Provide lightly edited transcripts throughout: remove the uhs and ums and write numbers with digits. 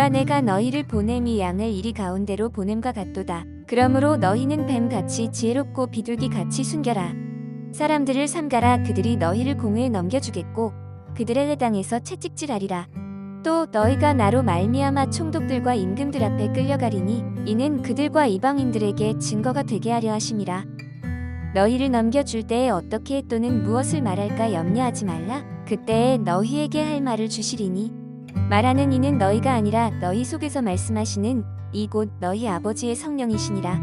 보라, 내가 너희를 보냄이 양을 이리 가운데로 보냄과 같도다. 그러므로 너희는 뱀같이 지혜롭고 비둘기같이 숨겨라. 사람들을 삼가라. 그들이 너희를 공회에 넘겨주겠고 그들의 회당에서 채찍질하리라. 또 너희가 나로 말미암아 총독들과 임금들 앞에 끌려가리니 이는 그들과 이방인들에게 증거가 되게 하려 하심이라. 너희를 넘겨줄 때에 어떻게 또는 무엇을 말할까 염려하지 말라. 그때에 너희에게 할 말을 주시리니 말하는 이는 너희가 아니라 너희 속에서 말씀하시는 이 곧 너희 아버지의 성령이시니라.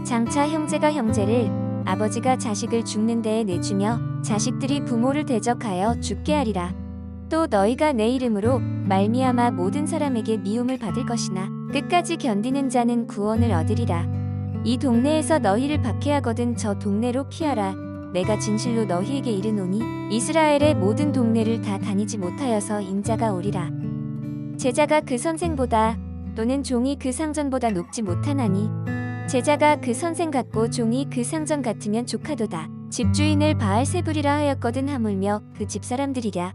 장차 형제가 형제를, 아버지가 자식을 죽는 데에 내주며 자식들이 부모를 대적하여 죽게 하리라. 또 너희가 내 이름으로 말미암아 모든 사람에게 미움을 받을 것이나 끝까지 견디는 자는 구원을 얻으리라. 이 동네에서 너희를 박해하거든 저 동네로 피하라. 내가 진실로 너희에게 이르노니 이스라엘의 모든 동네를 다 다니지 못하여서 인자가 오리라. 제자가 그 선생보다 또는 종이 그 상전보다 높지 못하나니 제자가 그 선생 같고 종이 그 상전 같으면 조카도다. 집주인을 바알세불이라 하였거든 하물며 그 집사람들이랴.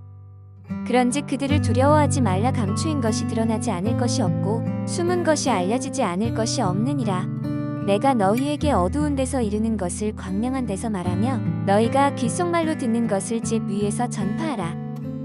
그런즉 그들을 두려워하지 말라. 감추인 것이 드러나지 않을 것이 없고 숨은 것이 알려지지 않을 것이 없느니라. 내가 너희에게 어두운 데서 이르는 것을 광명한 데서 말하며 너희가 귓속말로 듣는 것을 집 위에서 전파하라.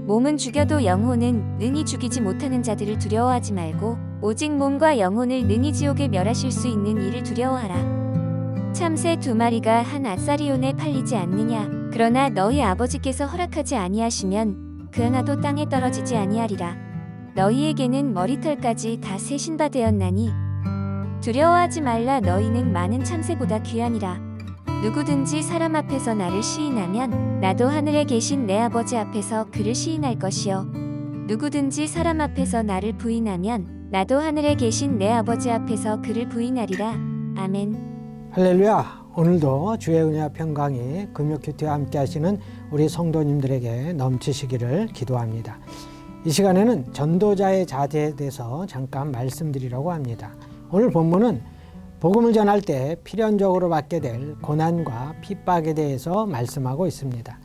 몸은 죽여도 영혼은 능히 죽이지 못하는 자들을 두려워하지 말고 오직 몸과 영혼을 능히 지옥에 멸하실 수 있는 이를 두려워하라. 참새 2마리가 한 아사리온에 팔리지 않느냐. 그러나 너희 아버지께서 허락하지 아니하시면 그 하나도 땅에 떨어지지 아니하리라. 너희에게는 머리털까지 다 세신 바 되었나니 두려워하지 말라. 너희는 많은 참새보다 귀하니라. 누구든지 사람 앞에서 나를 시인하면 나도 하늘에 계신 내 아버지 앞에서 그를 시인할 것이요 누구든지 사람 앞에서 나를 부인하면 나도 하늘에 계신 내 아버지 앞에서 그를 부인하리라. 아멘. 할렐루야. 오늘도 주의 은혜와 평강이 금요큐티와 함께 하시는 우리 성도님들에게 넘치시기를 기도합니다. 이 시간에는 전도자의 자세에 대해서 잠깐 말씀드리려고 합니다. 오늘 본문은 복음을 전할 때 필연적으로 받게 될 고난과 핍박에 대해서 말씀하고 있습니다.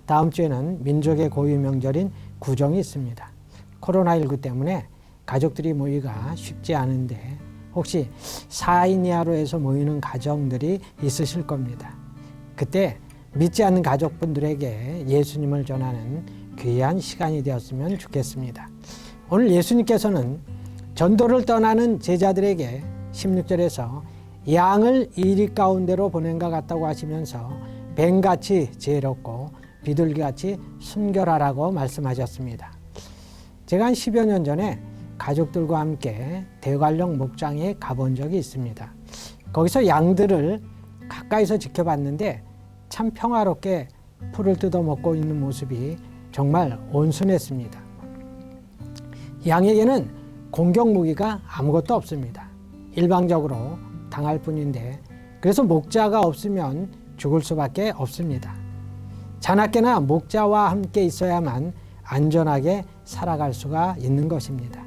다음 주에는 민족의 고유 명절인 구정이 있습니다. 코로나19 때문에 가족들이 모이기가 쉽지 않은데 혹시 4인 이하로 해서 모이는 가정들이 있으실 겁니다. 그때 믿지 않는 가족분들에게 예수님을 전하는 귀한 시간이 되었으면 좋겠습니다. 오늘 예수님께서는 전도를 떠나는 제자들에게 16절에서 양을 이리 가운데로 보낸 것 같다고 하시면서 뱀같이 지혜롭고 비둘기같이 순결하라고 말씀하셨습니다. 제가 한 10여 년 전에 가족들과 함께 대관령 목장에 가본 적이 있습니다. 거기서 양들을 가까이서 지켜봤는데 참 평화롭게 풀을 뜯어먹고 있는 모습이 정말 온순했습니다. 양에게는 공격 무기가 아무것도 없습니다. 일방적으로 당할 뿐인데 그래서 목자가 없으면 죽을 수밖에 없습니다. 자나깨나 목자와 함께 있어야만 안전하게 살아갈 수가 있는 것입니다.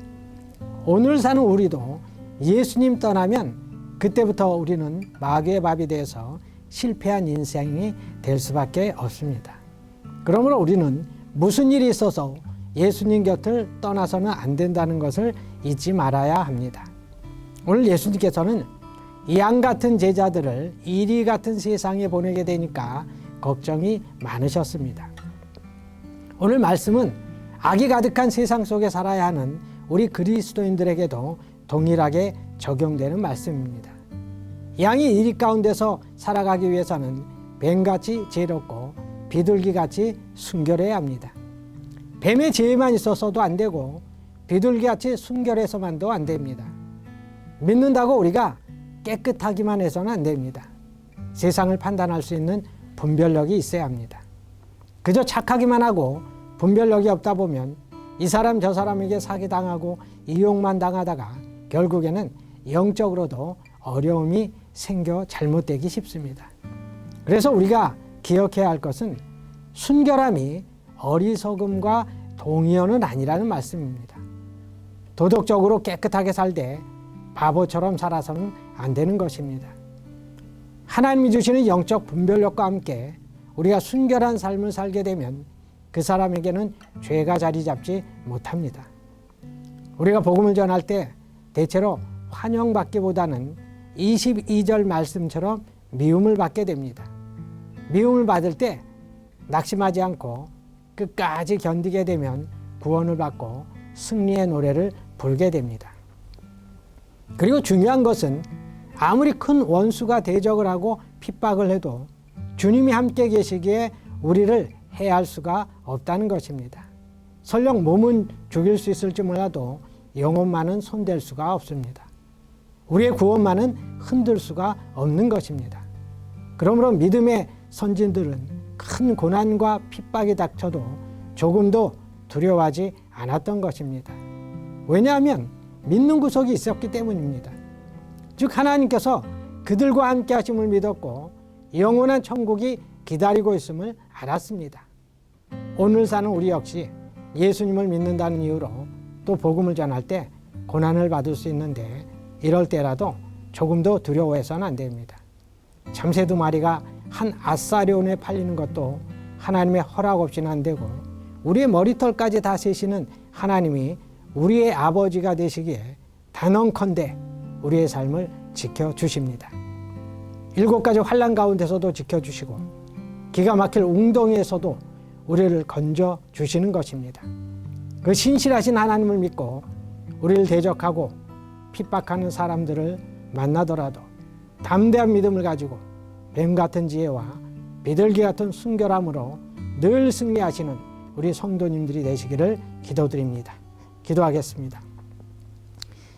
오늘 사는 우리도 예수님 떠나면 그때부터 우리는 마귀의 밥이 되어서 실패한 인생이 될 수밖에 없습니다. 그러므로 우리는 무슨 일이 있어서 예수님 곁을 떠나서는 안 된다는 것을 잊지 말아야 합니다. 오늘 예수님께서는 양 같은 제자들을 이리 같은 세상에 보내게 되니까 걱정이 많으셨습니다. 오늘 말씀은 악이 가득한 세상 속에 살아야 하는 우리 그리스도인들에게도 동일하게 적용되는 말씀입니다. 양이 이리 가운데서 살아가기 위해서는 뱀같이 지혜롭고 비둘기같이 순결해야 합니다. 뱀의 지혜만 있어서도 안 되고 비둘기같이 순결해서만도 안 됩니다. 믿는다고 우리가 깨끗하기만 해서는 안 됩니다. 세상을 판단할 수 있는 분별력이 있어야 합니다. 그저 착하기만 하고 분별력이 없다 보면 이 사람 저 사람에게 사기당하고 이용만 당하다가 결국에는 영적으로도 어려움이 생겨 잘못되기 쉽습니다. 그래서 우리가 기억해야 할 것은 순결함이 어리석음과 동의어는 아니라는 말씀입니다. 도덕적으로 깨끗하게 살되 바보처럼 살아서는 안 되는 것입니다. 하나님이 주시는 영적 분별력과 함께 우리가 순결한 삶을 살게 되면 그 사람에게는 죄가 자리 잡지 못합니다. 우리가 복음을 전할 때 대체로 환영받기보다는 22절 말씀처럼 미움을 받게 됩니다. 미움을 받을 때 낙심하지 않고 끝까지 견디게 되면 구원을 받고 승리의 노래를 부르게 됩니다. 그리고 중요한 것은 아무리 큰 원수가 대적을 하고 핍박을 해도 주님이 함께 계시기에 우리를 해할 수가 없다는 것입니다. 설령 몸은 죽일 수 있을지 몰라도 영혼만은 손댈 수가 없습니다. 우리의 구원만은 흔들 수가 없는 것입니다. 그러므로 믿음의 선진들은 큰 고난과 핍박이 닥쳐도 조금도 두려워하지 않았던 것입니다. 왜냐하면 믿는 구석이 있었기 때문입니다. 즉 하나님께서 그들과 함께 하심을 믿었고 영원한 천국이 기다리고 있음을 알았습니다. 오늘 사는 우리 역시 예수님을 믿는다는 이유로 또 복음을 전할 때 고난을 받을 수 있는데 이럴 때라도 조금도 두려워해서는 안 됩니다. 참새 2마리가 한 아사리온에 팔리는 것도 하나님의 허락 없이는 안 되고 우리의 머리털까지 다 세시는 하나님이 우리의 아버지가 되시기에 단언컨대 우리의 삶을 지켜주십니다. 7가지 환난 가운데서도 지켜주시고 기가 막힐 웅덩이에서도 우리를 건져주시는 것입니다. 그 신실하신 하나님을 믿고 우리를 대적하고 핍박하는 사람들을 만나더라도 담대한 믿음을 가지고 뱀 같은 지혜와 비둘기 같은 순결함으로 늘 승리하시는 우리 성도님들이 되시기를 기도드립니다. 기도하겠습니다.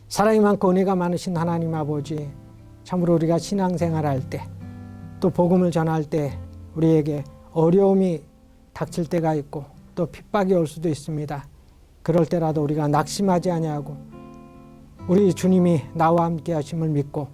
사랑이 많고 은혜가 많으신 하나님 아버지, 참으로 우리가 신앙생활할 때 또 복음을 전할 때 우리에게 어려움이 닥칠 때가 있고 또 핍박이 올 수도 있습니다. 그럴 때라도 우리가 낙심하지 아니하고 우리 주님이 나와 함께 하심을 믿고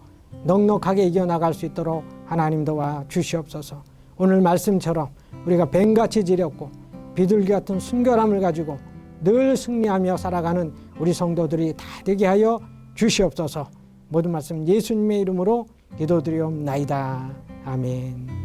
넉넉하게 이겨나갈 수 있도록 하나님 도와 주시옵소서. 오늘 말씀처럼 우리가 뱀같이 지렸고 비둘기 같은 순결함을 가지고 늘 승리하며 살아가는 우리 성도들이 다 되게 하여 주시옵소서. 모든 말씀 예수님의 이름으로 기도드리옵나이다. 아멘.